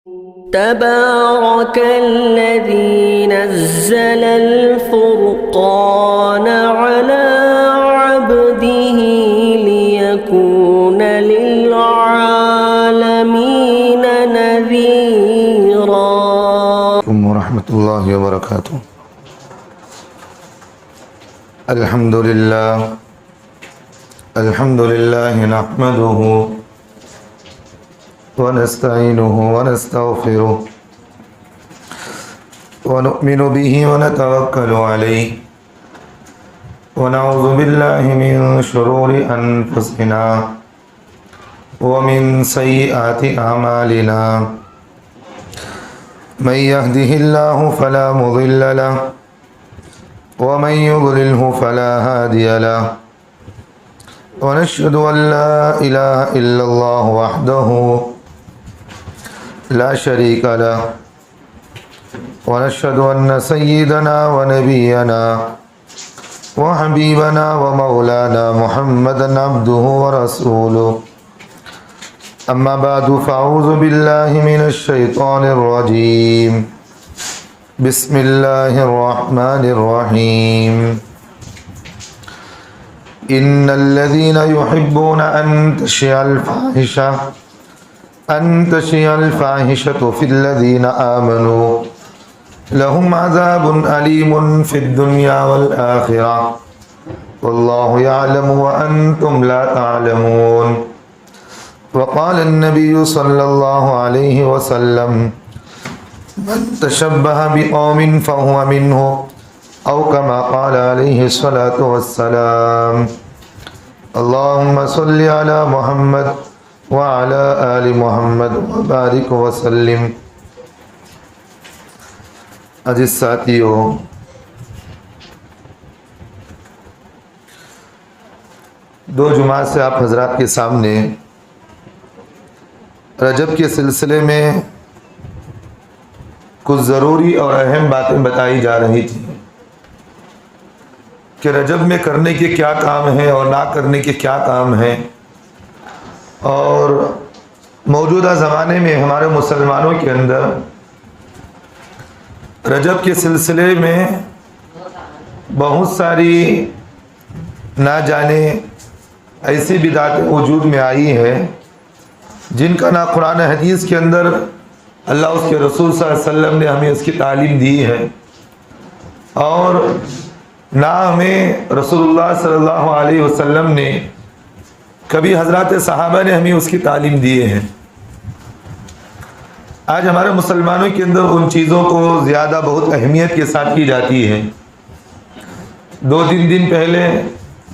تبارك الذي نزل الفرقان على عبده ليكون للعالمين نذيرا. ورحمة الله وبركاته. الحمد لله نحمده ونستعينه ونستغفره ونؤمن به ونتوكل عليه ونعوذ بالله من شرور أنفسنا ومن سيئات أعمالنا. من يهده الله فلا مضل له ومن يضلله فلا هادي له. ونشهد أن لا إله إلا الله وحده لا شريك له. ونشهد أن سيدنا ونبينا وحبيبنا ومولانا محمدا عبده ورسوله. أما بعد فأعوذ بالله من الشيطان الرجيم. بسم الله الرحمن الرحيم. إن الذين يحبون أن تشيع الفاحشة في الذين آمنوا لهم عذاب أليم في الدنيا والآخرة والله يعلم وأنتم لا تعلمون. وقال النبي صلى الله عليه وسلم من تشبه بقوم فهو منه أو كما قال عليه الصلاة والسلام. اللهم صل على محمد وعلى آل محمد وبارك وسلم. عزیز ساتھیو، دو جمعہ سے آپ حضرات کے سامنے رجب کے سلسلے میں کچھ ضروری اور اہم باتیں بتائی جا رہی تھیں کہ رجب میں کرنے کے کیا کام ہیں اور نہ کرنے کے کیا کام ہیں، اور موجودہ زمانے میں ہمارے مسلمانوں کے اندر رجب کے سلسلے میں بہت ساری نہ جانے ایسی بدعتیں وجود میں آئی ہیں جن کا نہ قرآن حدیث کے اندر اللہ اس کے رسول صلی اللہ علیہ وسلم نے ہمیں اس کی تعلیم دی ہے، اور نہ ہمیں رسول اللہ صلی اللہ علیہ وسلم نے کبھی حضرات صحابہ نے ہمیں اس کی تعلیم دیے ہیں۔ آج ہمارے مسلمانوں کے اندر ان چیزوں کو زیادہ بہت اہمیت کے ساتھ کی جاتی ہے۔ دو تین دن پہلے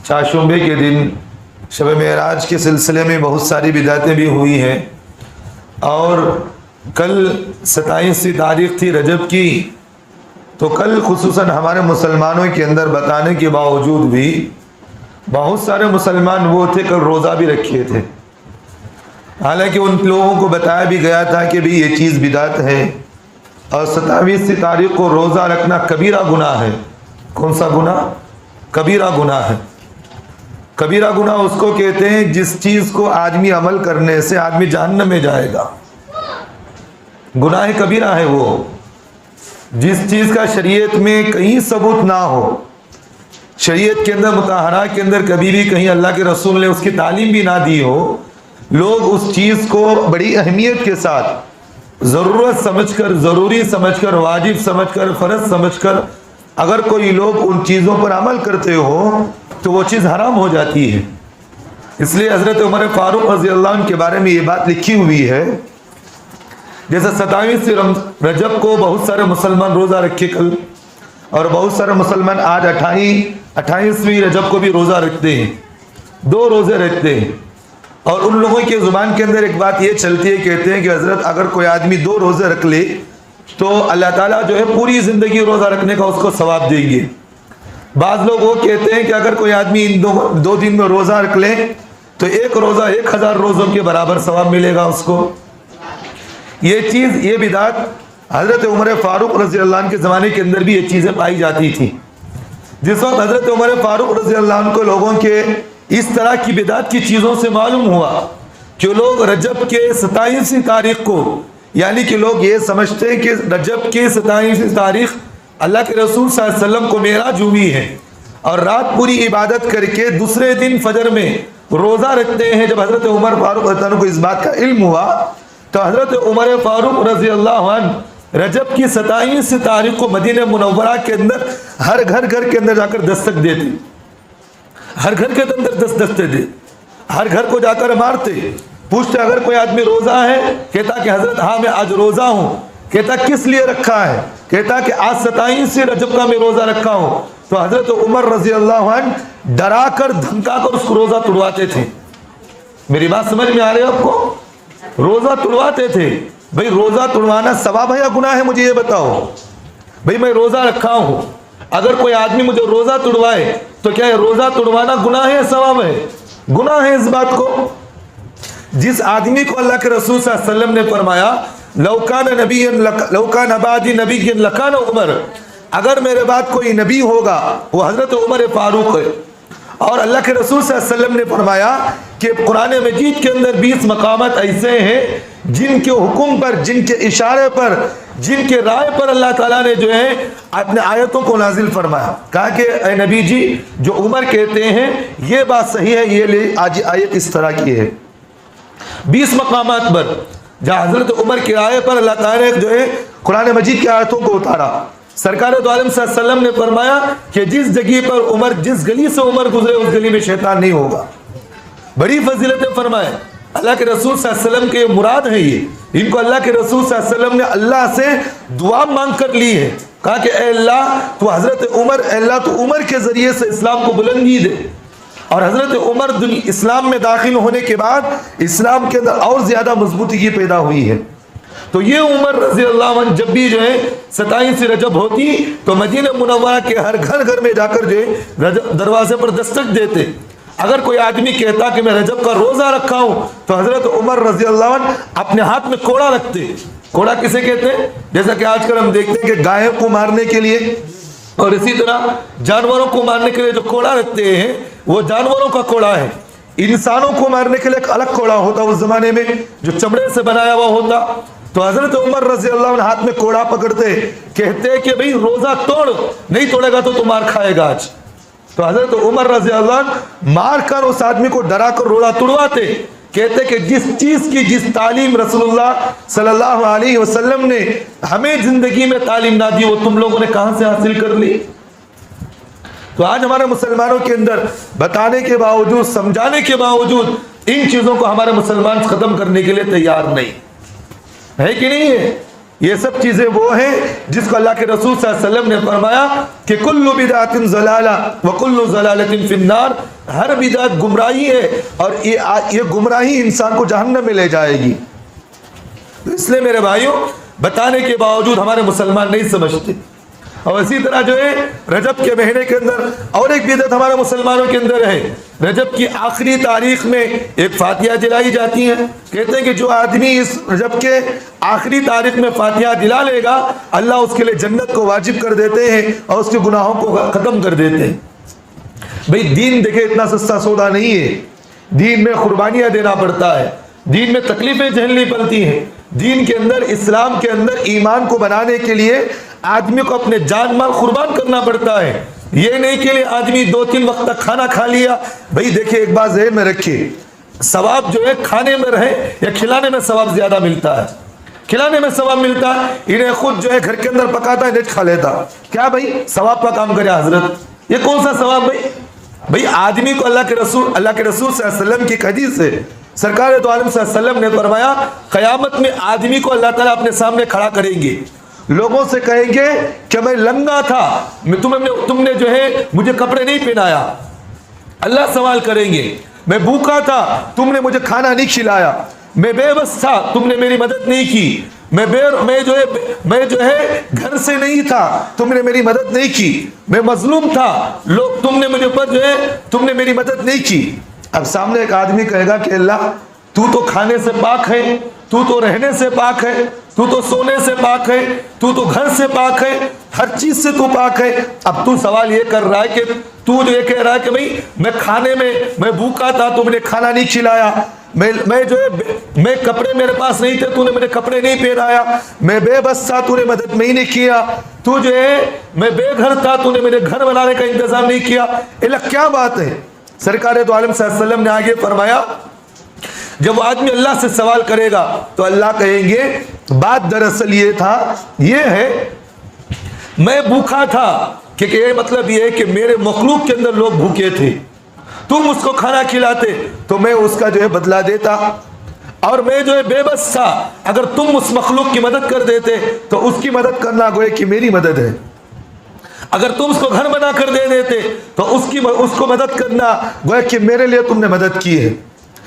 چاشومبے کے دن شب معراج کے سلسلے میں بہت ساری بدعتیں بھی ہوئی ہیں، اور کل 27 تاریخ تھی رجب کی، تو کل خصوصاً ہمارے مسلمانوں کے اندر بتانے کے باوجود بھی بہت سارے مسلمان وہ تھے کل روزہ بھی رکھے تھے، حالانکہ ان لوگوں کو بتایا بھی گیا تھا کہ بھی یہ چیز بدعت ہے، اور 27 تاریخ کو روزہ رکھنا کبیرہ گناہ ہے۔ کون سا گناہ؟ کبیرہ گناہ ہے۔ کبیرہ گناہ اس کو کہتے ہیں جس چیز کو آدمی عمل کرنے سے آدمی جہنم میں جائے گا۔ گناہ کبیرہ ہے وہ جس چیز کا شریعت میں کہیں ثبوت نہ ہو، شریعت کے اندر مطہرہ کے اندر کبھی بھی کہیں اللہ کے رسول نے اس کی تعلیم بھی نہ دی ہو، لوگ اس چیز کو بڑی اہمیت کے ساتھ ضرورت سمجھ کر، ضروری سمجھ کر، واجب سمجھ کر، فرض سمجھ کر اگر کوئی لوگ ان چیزوں پر عمل کرتے ہو تو وہ چیز حرام ہو جاتی ہے۔ اس لیے حضرت عمر فاروق رضی اللہ عنہ کے بارے میں یہ بات لکھی ہوئی ہے، جیسے 27 رجب کو بہت سارے مسلمان روزہ رکھے کل، اور بہت سارے مسلمان آج 28ویں رجب کو بھی روزہ رکھتے ہیں، 2 روزے رکھتے ہیں، اور ان لوگوں کی زبان کے اندر ایک بات یہ چلتی ہے، کہتے ہیں کہ حضرت اگر کوئی آدمی 2 روزے رکھ لے تو اللہ تعالیٰ جو ہے پوری زندگی روزہ رکھنے کا اس کو ثواب دیں گے۔ بعض لوگ وہ کہتے ہیں کہ اگر کوئی آدمی ان 2 دن میں روزہ رکھ لے تو ایک روزہ 1000 روزوں کے برابر ثواب ملے گا اس کو۔ یہ چیز، یہ بدعت حضرت عمر فاروق رضی اللہ عنہ کے زمانے کے اندر بھی یہ چیزیں پائی جاتی تھی۔ جس وقت حضرت عمر فاروق رضی اللہ عنہ کو لوگوں کے اس طرح کی بدعت کی چیزوں سے معلوم ہوا کہ لوگ رجب کے 27 تاریخ کو یعنی کہ لوگ یہ سمجھتے ہیں کہ رجب کی 27 تاریخ اللہ کے رسول صلی اللہ علیہ وسلم کو معراج ہوئی ہے اور رات پوری عبادت کر کے دوسرے دن فجر میں روزہ رکھتے ہیں. جب حضرت عمر فاروق رضی اللہ عنہ کو اس بات کا علم ہوا تو حضرت عمر فاروق رضی اللہ عنہ رجب کی 27 تاریخ کو مدینہ منورہ کے اندر ہر گھر کے اندر جا کر دستک دیتے, ہر گھر کے اندر دستک دیتے, ہر گھر کو جا کر مارتے, پوچھتے اگر کوئی آدمی روزہ ہے, کہتا کہ حضرت ہاں میں آج روزہ ہوں. کہتا کس لیے رکھا ہے؟ کہتا کہ آج 27 رجب کا میں روزہ رکھا ہوں. تو حضرت عمر رضی اللہ عنہ ڈرا کر دھمکا کر اس کو روزہ توڑواتے تھے. میری بات سمجھ میں آ رہی ہے آپ کو؟ روزہ توڑواتے تھے. بھئی روزہ توڑوانا ثواب ہے یا گناہ ہے؟ مجھے یہ بتاؤ. بھئی میں روزہ رکھا ہوں, اگر کوئی آدمی مجھے روزہ توڑوائے تو کیا یہ روزہ توڑوانا گناہ ہے یا ثواب ہے؟ گناہ ہے. اس بات کو جس آدمی کو اللہ کے رسول صلی اللہ علیہ وسلم نے فرمایا لو کان بعدی نبی لکان عمر, اگر میرے بعد کوئی نبی ہوگا وہ حضرت عمر فاروق ہے. اور اللہ کے رسول صلی اللہ علیہ وسلم نے فرمایا کہ قرآن مجید کے اندر 20 مقامات ایسے ہیں جن کے حکم پر, جن کے اشارے پر, جن کے رائے پر اللہ تعالیٰ نے جو ہے اپنے آیتوں کو نازل فرمایا. کہا کہ اے نبی جی جو عمر کہتے ہیں یہ بات صحیح ہے, یہ آج آیت اس طرح کی ہے. 20 مقامات پر جہاں حضرت عمر کی رائے پر اللہ تعالیٰ نے جو ہے قرآن مجید کی آیتوں کو اتارا. سرکار دو عالم صلی اللہ علیہ وسلم نے فرمایا کہ جس جگہ پر عمر, جس گلی سے عمر گزرے اس گلی میں شیطان نہیں ہوگا. بڑی فضیلتیں فرمائے اللہ کے رسول صلی اللہ علیہ وسلم کے مراد ہے یہ. ان کو اللہ کے رسول صلی اللہ علیہ وسلم نے اللہ سے دعا مانگ کر لی ہے. کہا کہ اے اللہ تو حضرت عمر, اے اللہ تو عمر کے ذریعے سے اسلام کو بلندی دے. اور حضرت عمر اسلام میں داخل ہونے کے بعد اسلام کے اندر اور زیادہ مضبوطی کی پیدا ہوئی ہے. تو یہ عمر رضی اللہ عنہ جب بھی جو ہے 27 رجب ہوتی تو مدینہ منورہ کے ہر گھر میں جا کر جو ہے دروازے پر دستک دیتے. اگر کوئی آدمی کہتا کہ میں رجب کا روزہ رکھا ہوں تو حضرت عمر رضی اللہ عنہ اپنے ہاتھ میں کوڑا رکھتے. کوڑا کسے کہتے ہیں؟ جیسا کہ آج کل ہم دیکھتے ہیں کہ گائے کو مارنے کے لیے اور اسی طرح جانوروں کو مارنے کے لیے جو کوڑا رکھتے ہیں وہ جانوروں کا کوڑا ہے. انسانوں کو مارنے کے لیے ایک الگ کوڑا ہوتا اس زمانے میں جو چمڑے سے بنایا ہوا ہوتا. تو حضرت عمر رضی اللہ عنہ ہاتھ میں کوڑا پکڑتے, کہتے کہ بھئی روزہ توڑ, نہیں توڑے گا تو تم مار کھائے گا آج. تو حضرت عمر رضی اللہ عنہ مار کر اس آدمی کو ڈرا کر روزہ توڑواتے. کہتے کہ جس چیز کی جس تعلیم رسول اللہ صلی اللہ علیہ وسلم نے ہمیں زندگی میں تعلیم نہ دی وہ تم لوگوں نے کہاں سے حاصل کر لی. تو آج ہمارے مسلمانوں کے اندر بتانے کے باوجود, سمجھانے کے باوجود ان چیزوں کو ہمارے مسلمان ختم کرنے کے لیے تیار نہیں ہے کہ نہیں ہے. یہ سب چیزیں وہ ہیں جس کو اللہ کے رسول صلی اللہ علیہ وسلم نے فرمایا کہ کل بدعت ضلالہ وکل ضلالۃ فی النار, ہر بدعت گمراہی ہے اور یہ گمراہی انسان کو جہنم میں لے جائے گی. اس لیے میرے بھائیوں بتانے کے باوجود ہمارے مسلمان نہیں سمجھتے. اور اسی طرح جو ہے رجب کے مہینے کے اندر اور ایک بدعت ہمارے مسلمانوں کے اندر ہے. رجب کی آخری تاریخ میں ایک فاتحہ دلائی جاتی ہے. کہتے ہیں کہ جو آدمی اس رجب کے آخری تاریخ میں فاتحہ دلا لے گا اللہ اس کے لیے جنت کو واجب کر دیتے ہیں اور اس کے گناہوں کو ختم کر دیتے ہیں. بھئی دین دیکھیں اتنا سستا سودا نہیں ہے. دین میں قربانیاں دینا پڑتا ہے, دین میں تکلیفیں جھیلنی پڑتی ہیں. دین کے اندر, اسلام کے اندر ایمان کو بنانے کے لیے آدمی کو اپنے جان مال قربان کرنا پڑتا ہے. یہ نہیں کہ آدمی 2-3 وقت تک کھانا کھا لیا. بھئی دیکھیں ایک بات ذہن میں رکھیے, ثواب جو ہے کھانے میں رہے یا کھلانے میں ثواب زیادہ ملتا ہے. کھلانے میں ثواب ملتا ہے. انہیں خود جو ہے گھر کے اندر پکاتا ہے نیٹ کھا لیتا. کیا بھئی ثواب کا کام کرے حضرت, یہ کون سا ثواب بھئی؟ بھئی آدمی کو اللہ کے رسول صلی اللہ علیہ وسلم کی حدیث ہے, سرکار دو عالم صلی اللہ علیہ وسلم نے فرمایا قیامت میں آدمی کو اللہ تعالیٰ اپنے سامنے کھڑا کریں گے. لوگوں سے کہیں گے کہ میں لنگا تھا, تم نے جو ہے مجھے کپڑے نہیں پہنایا. اللہ سوال کریں گے میں بھوکا تھا, تم نے مجھے کھانا نہیں کھلایا. میں بے بس تھا, تم نے میری مدد نہیں کی. میں جو ہے گھر سے نہیں تھا, تم نے میری مدد نہیں کی. میں مظلوم تھا, تم نے مجھے پر جو ہے تم نے میری مدد نہیں کی. اب سامنے ایک آدمی کہے گا کہ اللہ تو کھانے سے پاک ہے, تو رہنے سے پاک ہے, تو سونے سے پاک ہے, تو گھر سے پاک ہے, ہر چیز سے تو پاک ہے. اب تو سوال یہ کر رہا ہے کہ تو جو یہ کہہ رہا ہے کہ بھئی میں بھوکا تھا تو میں نے کھانا نہیں کھلایا, میں کپڑے میرے پاس نہیں تھے تو نے میرے کپڑے نہیں پہنایا, میں بے بس تھا تو نے مدد میں ہی نہیں کیا, تو جو ہے میں بے گھر تھا تو نے میرے گھر بنانے کا انتظام نہیں کیا. کیا بات ہے؟ سرکار دو عالم صلی اللہ علیہ وسلم نے آگے فرمایا جب وہ آدمی اللہ سے سوال کرے گا تو اللہ کہیں گے بات دراصل یہ ہے میں بھوکا تھا, کہ یہ مطلب یہ ہے کہ میرے مخلوق کے اندر لوگ بھوکے تھے, تم اس کو کھانا کھلاتے تو میں اس کا جو ہے بدلہ دیتا, اور میں جو ہے بے بس تھا, اگر تم اس مخلوق کی مدد کر دیتے تو اس کی مدد کرنا گویا کہ میری مدد ہے, اگر تم اس کو گھر بنا کر دے دیتے تو اس کو مدد کرنا گویا کہ میرے لیے تم نے مدد کی ہے.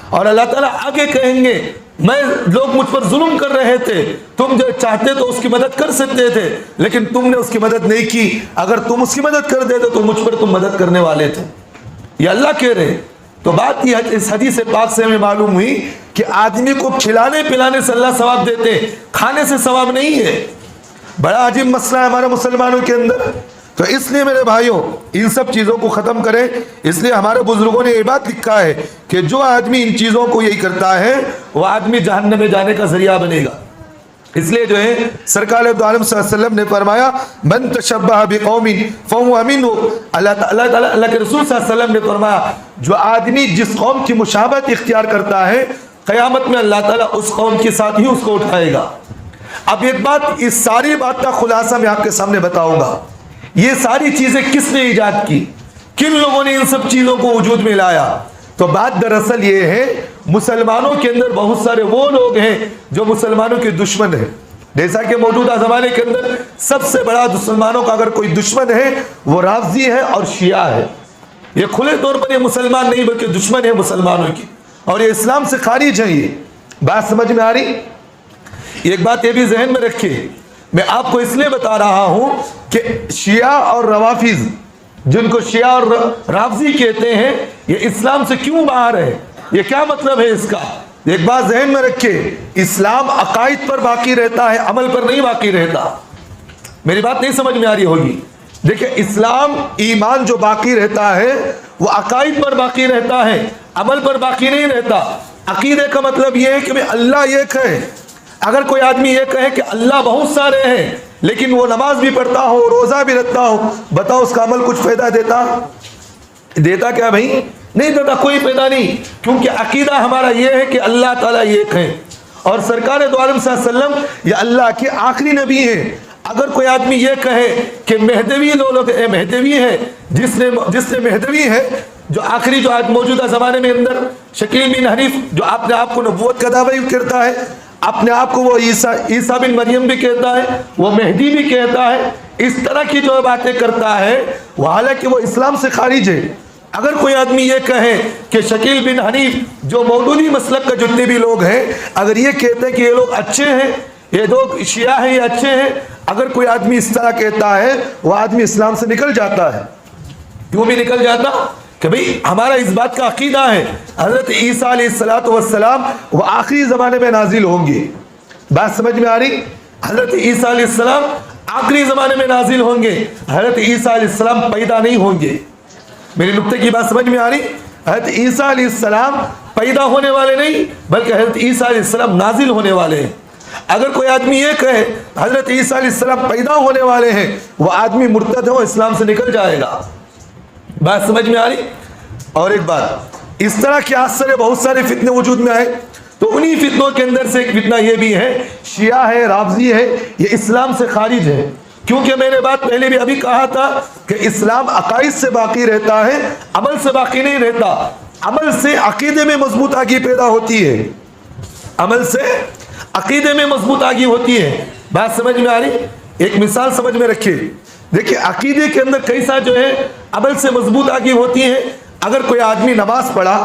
اور اللہ تعالیٰ آگے کہیں گے لوگ مجھ پر ظلم کر رہے تھے, تم جو چاہتے تو اس کی مدد کر سکتے تھے لیکن تم نے اس کی مدد نہیں کی, اگر تم اس کی مدد کر دیتے تو مجھ پر تم مدد کرنے والے تھے. یہ اللہ کہہ رہے. تو بات یہ اس حدیث پاک سے ہمیں معلوم ہوئی کہ آدمی کو کھلانے پلانے سے اللہ ثواب دیتے, کھانے سے ثواب نہیں ہے. بڑا عجیب مسئلہ ہے ہمارے مسلمانوں کے اندر. تو اس لیے میرے بھائیوں ان سب چیزوں کو ختم کریں. اس لیے ہمارے بزرگوں نے یہ بات لکھا ہے کہ جو آدمی ان چیزوں کو یہی کرتا ہے وہ آدمی جہنم میں جانے کا ذریعہ بنے گا. اس لیے جو ہے سرکار دو عالم صلی اللہ علیہ وسلم نے فرمایا من تشبہ بقوم فہو منہ. اللہ کے رسول صلی اللہ علیہ وسلم نے فرمایا جو آدمی جس قوم کی مشابہت اختیار کرتا ہے قیامت میں اللہ تعالیٰ اس قوم کے ساتھ ہی اس کو اٹھائے گا. اب ایک بات, اس ساری بات کا خلاصہ میں آپ کے سامنے بتاؤں گا. یہ ساری چیزیں کس نے ایجاد کی, کن لوگوں نے ان سب چیزوں کو وجود میں لایا؟ تو بات دراصل یہ ہے مسلمانوں کے اندر بہت سارے وہ لوگ ہیں جو مسلمانوں کے دشمن ہیں. جیسا کہ موجودہ زمانے کے اندر سب سے بڑا مسلمانوں کا اگر کوئی دشمن ہے وہ رافضی ہے اور شیعہ ہے. یہ کھلے طور پر یہ مسلمان نہیں بلکہ دشمن ہے مسلمانوں کی, اور یہ اسلام سے خارج ہے. یہ بات سمجھ میں آ رہی؟ ایک بات یہ بھی ذہن میں رکھیے, میں آپ کو اس لیے بتا رہا ہوں کہ شیعہ اور روافض, جن کو شیعہ اور رافضی کہتے ہیں, یہ اسلام سے کیوں باہر ہے؟ یہ کیا مطلب ہے اس کا؟ ایک بات ذہن میں رکھیے, اسلام عقائد پر باقی رہتا ہے, عمل پر نہیں باقی رہتا. میری بات نہیں سمجھ میں آ رہی ہوگی. دیکھیں اسلام ایمان جو باقی رہتا ہے وہ عقائد پر باقی رہتا ہے, عمل پر باقی نہیں رہتا. عقیدے کا مطلب یہ ہے کہ اللہ ایک ہے. اگر کوئی آدمی یہ کہے کہ اللہ بہت سارے ہیں لیکن وہ نماز بھی پڑھتا ہو, روزہ بھی رکھتا ہو, بتاؤ اس کا عمل کچھ فائدہ دیتا کیا بھائی؟ نہیں دیتا, کوئی فائدہ نہیں. کیونکہ عقیدہ ہمارا یہ ہے کہ اللہ تعالیٰ ایک ہے اور سرکار دو عالم صلی اللہ علیہ وسلم یہ اللہ کے آخری نبی ہیں. اگر کوئی آدمی یہ کہے کہ مہدوی مہدوی ہے, جس نے مہدوی ہے جو آخری جو آج موجودہ زمانے میں اندر شکیل بن حنیف جو اپنے آپ کو نبوت کا دعویٰ کرتا ہے, اپنے آپ کو وہ عیسیٰ بن مریم بھی کہتا ہے, وہ مہدی بھی کہتا ہے, اس طرح کی جو باتیں کرتا ہے وہ حالانکہ وہ اسلام سے خارج ہے. اگر کوئی آدمی یہ کہے کہ شکیل بن حنیف جو مودودی مسلک کا جتنے بھی لوگ ہیں اگر یہ کہتے ہیں کہ یہ لوگ اچھے ہیں, یہ لوگ شیعہ ہیں یہ اچھے ہیں, اگر کوئی آدمی اس طرح کہتا ہے وہ آدمی اسلام سے نکل جاتا ہے. کیوں بھی نکل جاتا؟ کہ بھئی ہمارا اس بات کا عقیدہ ہے حضرت عیسیٰ علیہ السلام وہ آخری زمانے میں نازل ہوں گے. بات سمجھ میں آ رہی؟ حضرت عیسیٰ علیہ السلام آخری زمانے میں نازل ہوں گے, حضرت عیسیٰ علیہ السلام پیدا نہیں ہوں گے. میری نقطے کی بات سمجھ میں آ رہی؟ حضرت عیسیٰ علیہ السلام پیدا ہونے والے نہیں بلکہ حضرت عیسیٰ علیہ السلام نازل ہونے والے ہیں. اگر کوئی آدمی یہ کہے حضرت عیسیٰ علیہ السلام پیدا ہونے والے ہیں وہ آدمی مرتد ہے, وہ اسلام سے نکل جائے گا. بات سمجھ میں آ رہی؟ اور ایک بات, اس طرح کے آثر بہت سارے فتنے وجود میں آئے, تو انہی فتنوں کے اندر سے ایک فتنہ یہ بھی ہے, شیعہ ہے, رافضی ہے, یہ اسلام سے خارج ہے. کیونکہ میں نے بات پہلے بھی ابھی کہا تھا کہ اسلام عقائد سے باقی رہتا ہے, عمل سے باقی نہیں رہتا. عمل سے عقیدے میں مضبوط آگی پیدا ہوتی ہے, عمل سے عقیدے میں مضبوط آگی ہوتی ہے. بات سمجھ میں آ رہی؟ ایک مثال سمجھ میں رکھیے. دیکھیں عقیدے کے اندر کیسا جو ہے عمل سے مضبوط آگی ہوتی ہے. اگر کوئی آدمی نماز پڑھا,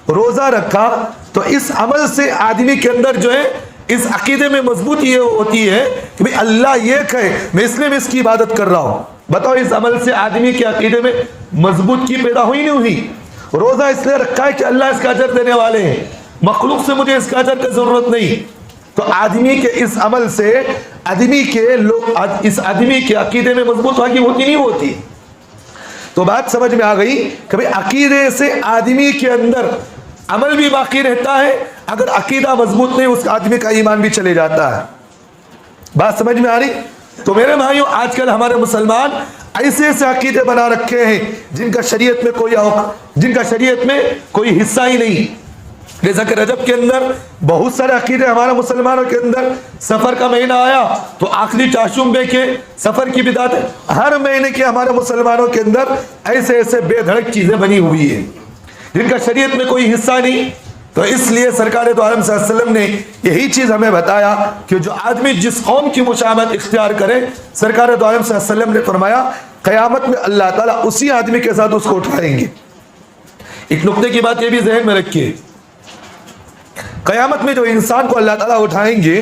روزہ رکھا, تو اس عمل سے آدمی کے اندر جو ہے اس عقیدے میں مضبوط یہ ہوتی ہے کہ بھئی اللہ ایک ہے, میں اس لیے میں اس کی عبادت کر رہا ہوں. بتاؤ اس عمل سے آدمی کے عقیدے میں مضبوط کی پیدا ہوئی نہیں ہوئی؟ روزہ اس لیے رکھا ہے کہ اللہ اس کا اجر دینے والے ہیں, مخلوق سے مجھے اس کا اجر کی ضرورت نہیں. تو آدمی کے اس عمل سے اس آدمی کے عقیدے میں مضبوط ہوتی نہیں ہوتی. تو بات سمجھ میں آ گئی کہ بھئی عقیدے سے آدمی کے اندر عمل بھی باقی رہتا ہے. اگر عقیدہ مضبوط نہیں اس آدمی کا ایمان بھی چلے جاتا ہے. بات سمجھ میں آ رہی؟ تو میرے بھائیوں آج کل ہمارے مسلمان ایسے ایسے عقیدے بنا رکھے ہیں جن کا شریعت میں کوئی حصہ ہی نہیں. جیسا کہ رجب کے اندر بہت سارے عقیدے ہمارے مسلمانوں کے اندر. سفر کا مہینہ آیا تو آخری چاشمبے کے سفر کی بدعت ہے. ہر مہینے کے ہمارے مسلمانوں کے اندر ایسے ایسے بے دھڑک چیزیں بنی ہوئی ہیں جن کا شریعت میں کوئی حصہ نہیں. تو اس لیے سرکار دو عالم صلی اللہ علیہ وسلم نے یہی چیز ہمیں بتایا کہ جو آدمی جس قوم کی مشابہت اختیار کرے, سرکار دو عالم صلی اللہ علیہ وسلم نے فرمایا قیامت میں اللہ تعالیٰ اسی آدمی کے ساتھ اس کو اٹھائیں گے. ایک نقطے کی بات یہ بھی ذہن میں رکھیے, قیامت میں جو انسان کو اللہ تعالیٰ اٹھائیں گے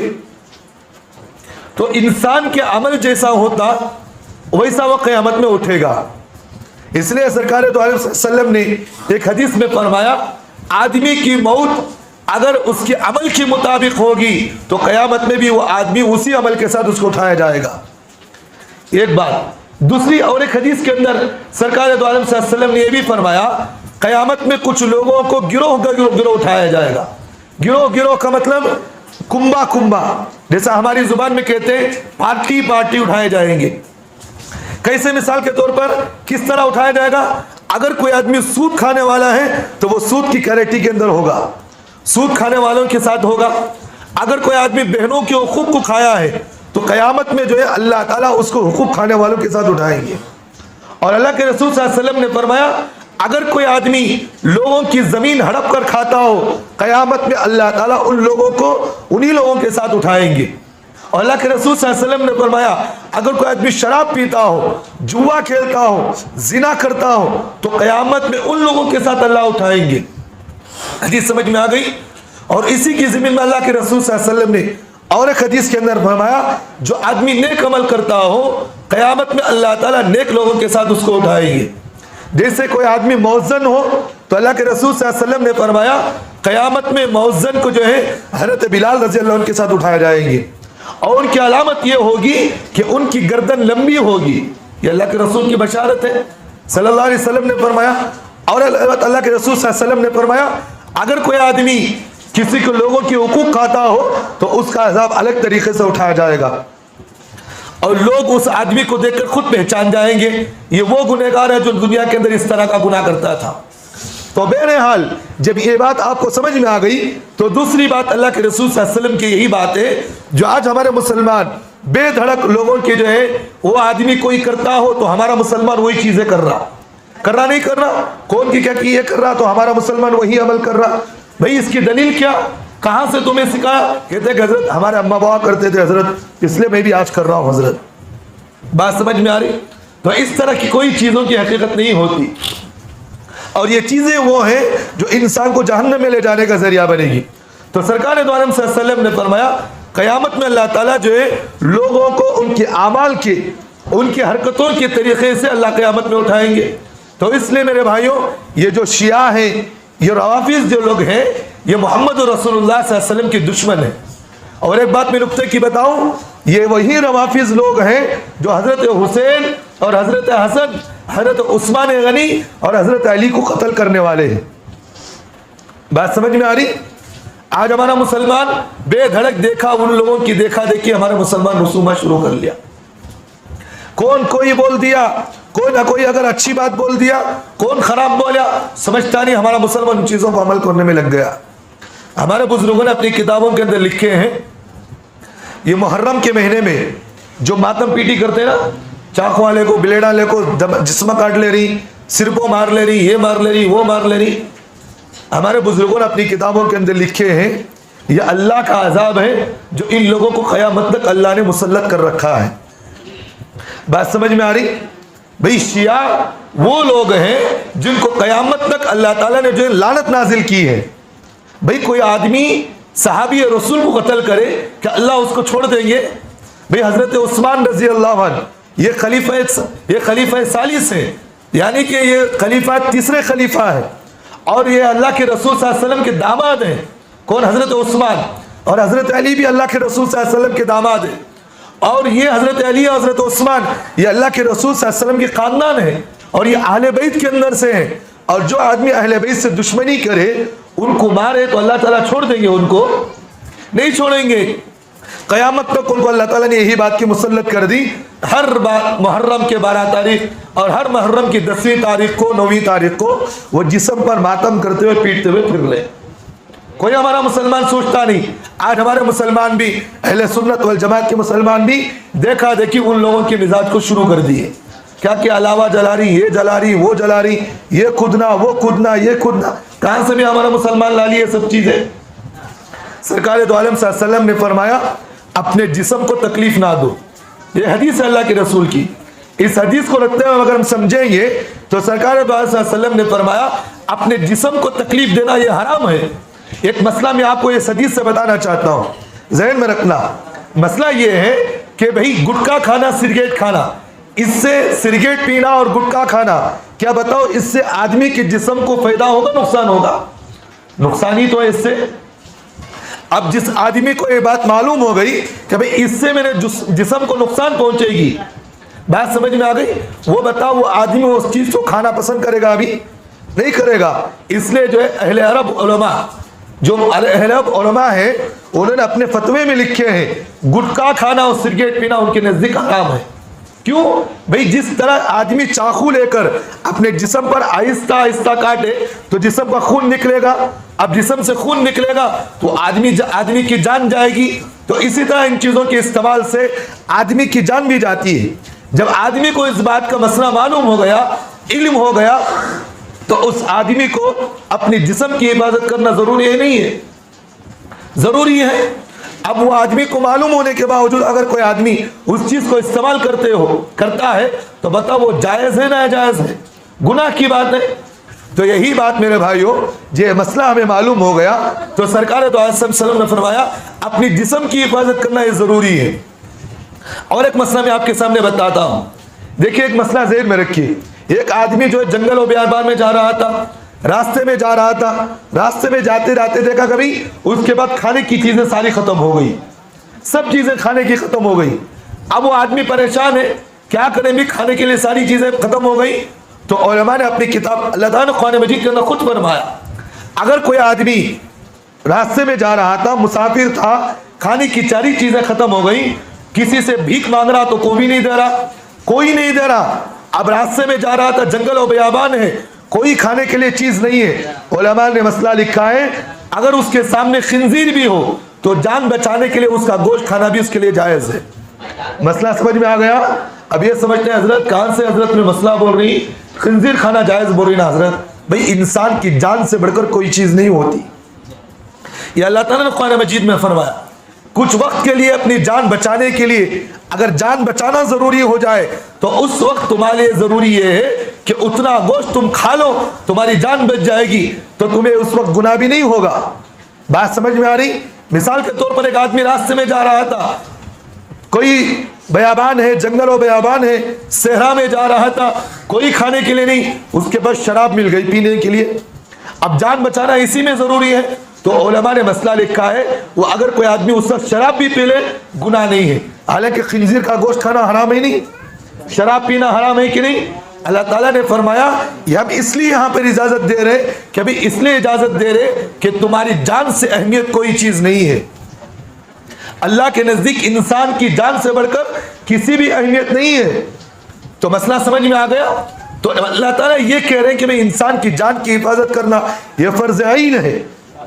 تو انسان کے عمل جیسا ہوتا ویسا وہ قیامت میں اٹھے گا. اس لیے سرکار دو عالم صلی اللہ علیہ وسلم نے ایک حدیث میں فرمایا آدمی کی موت اگر اس کے عمل کے مطابق ہوگی تو قیامت میں بھی وہ آدمی اسی عمل کے ساتھ اس کو اٹھایا جائے گا. ایک بات. دوسری اور ایک حدیث کے اندر سرکار دو عالم صلی اللہ علیہ وسلم نے یہ بھی فرمایا قیامت میں کچھ لوگوں کو گروہ اٹھایا جائے گا. گروہ کا مطلب کنبا, جیسا ہماری زبان میں کہتے ہیں پارٹی اٹھائے جائیں گے. کیسے؟ مثال کے طور پر کس طرح اٹھایا جائے گا؟ اگر کوئی آدمی سود کھانے والا ہے تو وہ سود کی کیٹیگری کے اندر ہوگا, سود کھانے والوں کے ساتھ ہوگا. اگر کوئی آدمی بہنوں کے حقوق کو کھایا ہے تو قیامت میں جو ہے اللہ تعالیٰ اس کو حقوق کھانے والوں کے ساتھ اٹھائیں گے. اور اللہ کے رسول صلی اللہ علیہ وسلم نے فرمایا اگر کوئی آدمی لوگوں کی زمین ہڑپ کر کھاتا ہو قیامت میں اللہ تعالیٰ ان لوگوں کو انہی لوگوں کے ساتھ اٹھائیں گے. اور اللہ کے رسول صلی اللہ علیہ وسلم نے فرمایا اگر کوئی آدمی شراب پیتا ہو, جوا کھیلتا ہو, زنا کرتا ہو تو قیامت میں ان لوگوں کے ساتھ اللہ اٹھائیں گے. حدیث سمجھ میں آ گئی؟ اور اسی کی ضمن میں اللہ کے رسول صلی اللہ علیہ وسلم نے اور ایک حدیث کے اندر فرمایا جو آدمی نیک عمل کرتا ہو قیامت میں اللہ تعالیٰ نیک لوگوں کے ساتھ اس کو اٹھائیں گے. جیسے کوئی آدمی مؤذن ہو تو اللہ کے رسول صلی اللہ علیہ وسلم نے فرمایا قیامت میں مؤذن کو جو ہے حضرت بلال رضی اللہ عنہ کے ساتھ اٹھائے جائیں گے. اور ان کی علامت یہ ہوگی کہ ان کی گردن لمبی ہوگی. یہ اللہ کے رسول کی بشارت ہے صلی اللہ علیہ وسلم نے فرمایا. اور اللہ کے رسول صلی اللہ علیہ وسلم نے فرمایا اگر کوئی آدمی کسی کو لوگوں کے حقوق کھاتا ہو تو اس کا عذاب الگ طریقے سے اٹھایا جائے گا اور لوگ اس آدمی کو دیکھ کر خود پہچان جائیں گے یہ وہ گنہگار ہے جو دنیا کے اندر اس طرح کا گناہ کرتا تھا. تو بہرحال جب یہ بات آپ کو سمجھ میں آ گئی تو دوسری بات اللہ کے رسول صلی اللہ علیہ وسلم کی یہی بات ہے جو آج ہمارے مسلمان بے دھڑک لوگوں کے جو ہے وہ آدمی کوئی کرتا ہو تو ہمارا مسلمان وہی چیزیں کر رہا نہیں کر رہا. کون کی کیا کی یہ کر رہا تو ہمارا مسلمان وہی عمل کر رہا. بھئی اس کی دلیل کیا؟ کہاں سے تمہیں سکھایا؟ کہتے کہ حضرت ہمارے اماں باپ کرتے تھے حضرت اس لیے میں بھی آج کر رہا ہوں حضرت. بات سمجھ میں آ رہی؟ تو اس طرح کی کوئی چیزوں کی حقیقت نہیں ہوتی اور یہ چیزیں وہ ہیں جو انسان کو جہنم میں لے جانے کا ذریعہ بنے گی. تو سرکار دو عالم صلی اللہ علیہ وسلم نے فرمایا قیامت میں اللہ تعالیٰ جو ہے لوگوں کو ان کے اعمال کے ان کی حرکتوں کے طریقے سے اللہ قیامت میں اٹھائیں گے. تو اس لیے میرے بھائیوں یہ جو شیعہ ہیں یہ روافض جو لوگ ہیں یہ محمد رسول اللہ صلی اللہ علیہ وسلم کے دشمن ہیں. اور ایک بات میں نقطے کی بتاؤں یہ وہی روافض لوگ ہیں جو حضرت حسین اور حضرت حسن حضرت عثمان غنی اور حضرت علی کو قتل کرنے والے ہیں. بات سمجھ میں آ رہی؟ آج ہمارا مسلمان بے دھڑک دیکھا ان لوگوں کی دیکھا دیکھی ہمارے مسلمان رسومہ شروع کر لیا. کون کوئی بول دیا, کوئی نہ کوئی اگر اچھی بات بول دیا, کون خراب بولا, سمجھتا نہیں ہمارا مسلمان ان چیزوں کو عمل کرنے میں لگ گیا. ہمارے بزرگوں نے اپنی کتابوں کے اندر لکھے ہیں یہ محرم کے مہینے میں جو ماتم پیٹی کرتے ہیں نا, چاقو والے کو بلیڈا لے کو جسمہ کاٹ لے رہی, سر کو مار لے رہی, یہ مار لے رہی, وہ مار لے رہی. ہمارے بزرگوں نے اپنی کتابوں کے اندر لکھے ہیں یہ اللہ کا عذاب ہے جو ان لوگوں کو قیامت تک اللہ نے مسلط کر رکھا ہے. بات سمجھ میں آ رہی؟ بھئی شیعہ وہ لوگ ہیں جن کو قیامت تک اللہ تعالیٰ نے جو ہے لعنت نازل کی ہے. بھئی کوئی آدمی صحابی رسول کو قتل کرے کہ اللہ اس کو چھوڑ دیں گے؟ بھئی حضرت عثمان رضی اللہ عنہ یہ خلیفہ ثالث ہے, یعنی کہ یہ خلیفہ تیسرے خلیفہ ہے اور یہ اللہ کے رسول صلی اللہ علیہ وسلم کے داماد ہیں. کون؟ حضرت عثمان. اور حضرت علی بھی اللہ کے رسول صلی اللہ علیہ وسلم کے داماد ہیں، اور یہ حضرت علی اور حضرت عثمان یہ اللہ کے رسول صلی اللہ علیہ وسلم کے خاندان ہیں، اور یہ اہل بیت کے اندر سے ہیں، اور جو آدمی اہل بیت سے دشمنی کرے، ان کو مارے، تو اللہ تعالیٰ چھوڑ دیں گے؟ ان کو نہیں چھوڑیں گے، قیامت تک ان کو اللہ تعالیٰ نے یہی بات کی مسلط کر دی، ہر محرم کے 12 تاریخ اور ہر محرم کی 10ویں تاریخ کو 9ویں تاریخ کو وہ جسم پر ماتم کرتے ہوئے پیٹتے ہوئے پھر لے۔ کوئی ہمارا مسلمان سوچتا نہیں۔ آج ہمارے مسلمان بھی، اہل سنت والجماعت کے مسلمان بھی دیکھا دیکھی ان لوگوں کے مزاج کو شروع کر دیے، کیا کہ علاوہ جلا رہی، یہ جلا رہی، وہ جلا رہی، یہ کودنا، وہ کودنا، یہ کودنا۔ کہاں سے بھی ہمارا مسلمان لا لی یہ سب چیزیں؟ سرکار دو عالم صلی اللہ علیہ وسلم نے فرمایا اپنے جسم کو تکلیف نہ دو، یہ حدیث ہے اللہ کے رسول کی۔ اس حدیث کو رکھتے ہوئے اگر ہم سمجھیں گے تو سرکار دو عالم صلی اللہ علیہ وسلم نے فرمایا اپنے جسم کو تکلیف دینا یہ حرام ہے۔ ایک مسئلہ میں آپ کو اس حدیث سے بتانا چاہتا ہوں، ذہن میں رکھنا۔ مسئلہ یہ ہے کہ بھئی گٹکا کھانا، سگریٹ کھانا، اس سے سگریٹ پینا اور گٹکا کھانا، کیا بتاؤ اس سے آدمی کے جسم کو فائدہ ہوگا نقصان ہوگا؟ نقصان ہی تو ہے اس سے۔ اب جس آدمی کو یہ بات معلوم ہو گئی کہ بھئی اس سے میرے جسم کو نقصان پہنچے گی، بات سمجھ میں آ گئی، وہ بتاؤ وہ آدمی اس چیز کو کھانا پسند کرے گا؟ ابھی نہیں کرے گا۔ اس لیے جو ہے اہل عرب علماء، جو اہل عرب علماء ہیں، انہوں نے اپنے فتوے میں لکھے ہیں گٹکا کھانا اور سگریٹ پینا ان کے نزدیک حرام ہے۔ کیوں؟ بھئی جس طرح آدمی چاقو لے کر اپنے جسم پر آہستہ آہستہ کاٹے تو جسم کا خون نکلے گا، اب جسم سے خون نکلے گا تو آدمی کی جان جائے گی، تو اسی طرح ان چیزوں کے استعمال سے آدمی کی جان بھی جاتی ہے۔ جب آدمی کو اس بات کا مسئلہ معلوم ہو گیا، علم ہو گیا، تو اس آدمی کو اپنی جسم کی حفاظت کرنا ضروری ہے نہیں ہے؟ ضروری ہے۔ اب وہ آدمی کو معلوم ہونے کے باوجود اگر کوئی آدمی اس چیز کو استعمال کرتا ہے تو بتاؤ وہ جائز ہے ناجائز ہے؟ گناہ کی بات ہے۔ تو یہی بات میرے بھائیوں، یہ مسئلہ ہمیں معلوم ہو گیا تو سرکار دو علیہ وسلم نے فرمایا اپنی جسم کی حفاظت کرنا یہ ضروری ہے۔ اور ایک مسئلہ میں آپ کے سامنے بتاتا ہوں، دیکھیے ایک مسئلہ ذہن میں رکھیے۔ ایک آدمی جو جنگل و بیابان میں جا رہا تھا، راستے میں جا رہا تھا، راستے میں جاتے جاتے دیکھا کبھی اس کے بعد کھانے کی چیزیں ساری ختم ہو گئی، سب چیزیں کھانے کی ختم ہو گئی۔ اب وہ آدمی پریشان ہے، کیا کریں بھی، کھانے کے لیے ساری چیزیں ختم ہو گئی۔ تو علماء نے اپنی کتاب اللہ تعالیٰ نے قرآن مجید کے اندر خود فرمایا اگر کوئی آدمی راستے میں جا رہا تھا، مسافر تھا، کھانے کی ساری چیزیں ختم ہو گئی، کسی سے بھیک مانگ رہا تو کوئی نہیں دے رہا، کوئی نہیں دے رہا، اب راستے میں جا رہا تھا، جنگل و بیابان ہے، کوئی کھانے کے لیے چیز نہیں ہے، علماء نے مسئلہ لکھا ہے اگر اس کے سامنے خنزیر بھی ہو تو جان بچانے کے لیے اس کا گوشت کھانا بھی اس کے لیے جائز ہے۔ مسئلہ سمجھ میں آ گیا؟ اب یہ سمجھتے ہیں حضرت کہاں سے حضرت میں مسئلہ بول رہی، خنزیر کھانا جائز بول رہی نا حضرت؟ بھئی انسان کی جان سے بڑھ کر کوئی چیز نہیں ہوتی۔ یہ اللہ تعالیٰ نے قرآن مجید میں فرمایا کچھ وقت کے لیے اپنی جان بچانے کے لیے اگر جان بچانا ضروری ہو جائے تو اس وقت تمہارے لیے ضروری یہ ہے کہ اتنا گوشت تم کھا لو، تمہاری جان بچ جائے گی تو تمہیں اس وقت گناہ بھی نہیں ہوگا۔ بات سمجھ میں آ رہی؟ مثال کے طور پر ایک آدمی راستے میں جا رہا تھا، کوئی بیابان ہے، جنگل و بیابان ہے، صحرا میں جا رہا تھا، کوئی کھانے کے لیے نہیں، اس کے پاس شراب مل گئی پینے کے لیے، اب جان بچانا اسی میں ضروری ہے۔ تو علماء نے مسئلہ لکھا ہے وہ اگر کوئی آدمی اس وقت شراب بھی پی لے گناہ نہیں ہے، حالانکہ خنزیر کا گوشت کھانا حرام ہے نہیں، شراب پینا حرام ہے کہ نہیں؟ اللہ تعالیٰ نے فرمایا یہ ہم اس لیے یہاں پر اجازت دے رہے کہ ابھی اس لیے اجازت دے رہے کہ تمہاری جان سے اہمیت کوئی چیز نہیں ہے۔ اللہ کے نزدیک انسان کی جان سے بڑھ کر کسی بھی اہمیت نہیں ہے۔ تو مسئلہ سمجھ میں آ گیا؟ تو اللہ تعالیٰ یہ کہہ رہے ہیں کہ میں انسان کی جان کی حفاظت کرنا یہ فرض عین ہے۔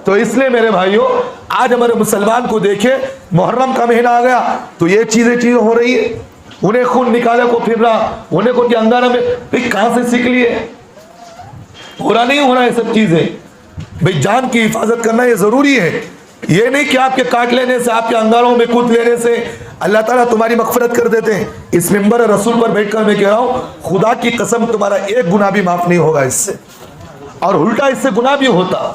تو اس لیے میرے بھائیوں آج ہمارے مسلمان کو دیکھیں، محرم کا مہینہ آ گیا تو یہ چیزیں ہو رہی ہیں، انہیں خون نکالے کو پھر رہا، انہیں کو انگارہ میں، بھئی کہاں سے سیکھ لیے؟ ہو رہا نہیں ہو رہا ہے سب چیزیں۔ بھئی جان کی حفاظت کرنا یہ ضروری ہے، یہ نہیں کہ آپ کے کاٹ لینے سے، آپ کے انگاروں میں کود لینے سے اللہ تعالیٰ تمہاری مغفرت کر دیتے ہیں۔ اس منبر رسول پر بیٹھ کر میں کہہ رہا ہوں خدا کی قسم تمہارا ایک گناہ بھی معاف نہیں ہوگا اس سے، اور الٹا اس سے گناہ بھی ہوتا۔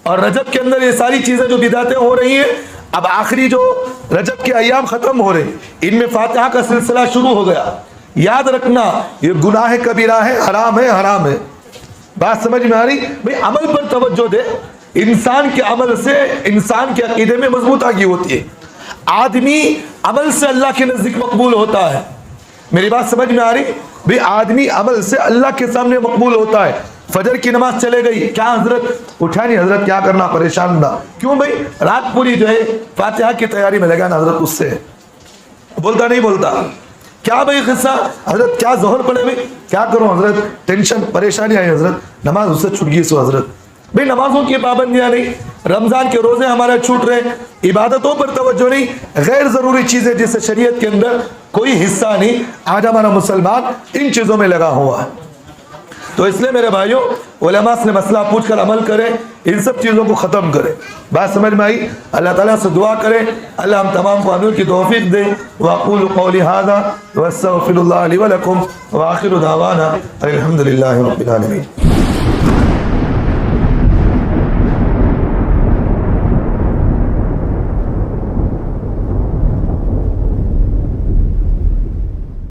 اور رجب کے اندر یہ ساری چیزیں جو بدعتیں ہو رہی ہیں، اب آخری جو رجب کے ایام ختم ہو رہے ان میں فاتحہ کا سلسلہ شروع ہو گیا، یاد رکھنا یہ گناہ کبیرہ ہے، حرام ہے، حرام ہے۔ بات سمجھ میں آ رہی؟ بھئی عمل پر توجہ دے، انسان کے عمل سے انسان کے عقیدے میں مضبوط آگی ہوتی ہے. آدمی عمل سے اللہ کے نزدیک مقبول ہوتا ہے. میری بات سمجھ میں آ رہی؟ بھی آدمی عمل سے اللہ کے سامنے مقبول ہوتا ہے. فجر کی نماز چلے گئی, کیا حضرت اٹھا نہیں, حضرت کیا کرنا, پریشان نہ, کیوں بھائی رات پوری جو ہے فاتحہ کی تیاری میں لگا نا حضرت, اس سے بولتا نہیں بولتا, کیا بھائی قصہ, حضرت کیا ظہر پڑے بھائی, کیا کروں حضرت, ٹینشن پریشانی آئی حضرت, نماز اس سے چھوٹ گئی سو حضرت. بھائی نمازوں کی پابندیاں نہیں, رمضان کے روزے ہمارے چھوٹ رہے, عبادتوں پر توجہ نہیں, غیر ضروری چیزیں جس سے شریعت کے اندر کوئی حصہ نہیں, آج ہمارا مسلمان ان چیزوں میں لگا ہوا ہے. تو اس لیے میرے بھائیوں علماء سے مسئلہ پوچھ کر عمل کریں, ان سب چیزوں کو ختم کریں. بات سمجھ میں آئی؟ اللہ تعالیٰ سے دعا کریں اللہ ہم تمام کو عمل کی توفیق دے. واقول قولی ھذا واستغفر اللہ لی ولکم وآخر دعوانا الحمد للہ رب العالمین.